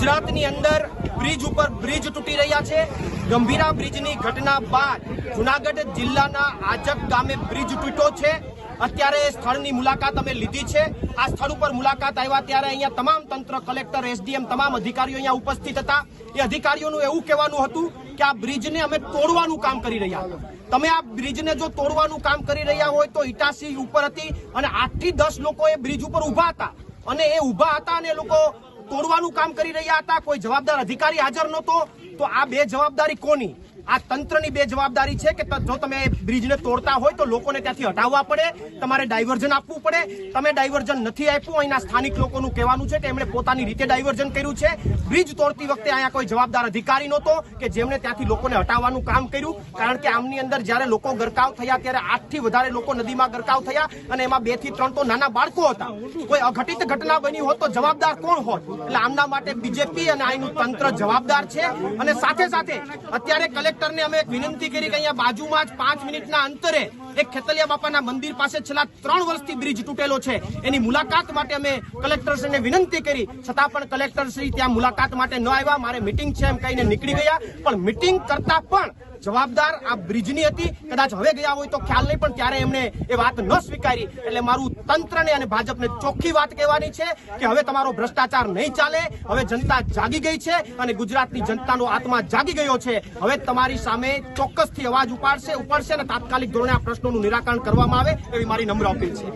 ગુજરાતની અંદર બ્રિજ ઉપર બ્રિજ તૂટી રહ્યા છે। ગંભીરા બ્રિજની ઘટના બાદ જૂનાગઢ જિલ્લાના આજક ગામે બ્રિજ તૂટ્યો છે। અત્યારે સ્થળની મુલાકાત અમે લીધી છે। આ સ્થળ ઉપર મુલાકાત આવ્યા ત્યારે અહીંયા તમામ તંત્ર, કલેક્ટર, એસડીએમ, તમામ અધિકારીઓ અહીંયા ઉપસ્થિત હતા। એ અધિકારીઓનું એવું કહેવાનું હતું કે આ બ્રિજને અમે તોડવાનું કામ કરી રહ્યા હતા। તમે આ બ્રિજને જો તોડવાનું કામ કરી રહ્યા હોય તો ઇટાસી ઉપર હતી અને 8 થી 10 લોકો એ બ્રિજ ઉપર ઉભા હતા અને એ ઉભા હતા અને એ લોકો તોડવાનું કામ કરી રહ્યા હતા। કોઈ જવાબદાર અધિકારી હાજર નહોતો। તો આ બે જવાબદારી કોની? આ તંત્રની બે જવાબદારી છે કે જો તમે બ્રિજને તોડતા હોય તો લોકોને ત્યાંથી હટાવવા પડે, તમારે ડાયવર્ઝન આપવું પડે। તમે ડાયવર્ઝન નથી આપ્યું। અહીંના સ્થાનિક લોકોનું કહેવાનું છે કે એમણે પોતાની રીતે ડાયવર્ઝન કર્યું છે। બ્રિજ તોડતી વખતે અહીંયા કોઈ જવાબદાર અધિકારી નહોતો કે જેમણે ત્યાંથી લોકોને હટાવવાનું કામ કર્યું। કારણ કે આમની અંદર જ્યારે લોકો ગરકાવ થયા ત્યારે 8 થી વધારે લોકો નદીમાં ગરકાવ થયા અને એમાં 2 થી 3 તો નાના બાળકો હતા। કોઈ અઘટિત ઘટના બની હોત તો જવાબદાર કોણ હોત? એટલે આમના માટે બીજેપી અને અહીંનું તંત્ર જવાબદાર છે। અને સાથે સાથે અત્યારે કલેક્ટરને અમે એક વિનંતી કરી કે અહીંયા બાજુમાં જ 5 મિનિટના અંતરે એક ખેતલિયા બાપાના મંદિર પાસે છેલ્લા 3 વર્ષથી બ્રિજ તૂટેલો છે, એની મુલાકાત માટે અમે કલેક્ટરશ્રીને વિનંતી કરી, છતાં પણ કલેક્ટરશ્રી ત્યાં મુલાકાત માટે ન આવ્યા। મારે મીટિંગ છે એમ કહીને નીકળી ગયા, પણ મીટિંગ કરતા પણ જવાબદાર આ બ્રિજની હતી। કદાચ હવે ગયા હોય તો ખ્યાલ નહીં, પણ ત્યારે એમણે એ વાત ન સ્વીકારી। એટલે મારું તંત્રને અને ભાજપને ચોખ્ખી વાત કહેવાની છે કે હવે તમારો ભ્રષ્ટાચાર નહીં ચાલે। હવે જનતા જાગી ગઈ છે અને ગુજરાતની જનતાનો આત્મા જાગી ગયો છે। હવે તમારી સામે ચોક્કસથી અવાજ ઉપાડશે અને તાત્કાલિક ધોરણે આ પ્રશ્નોનું નિરાકરણ કરવામાં આવે એવી મારી નમ્ર અપીલ છે।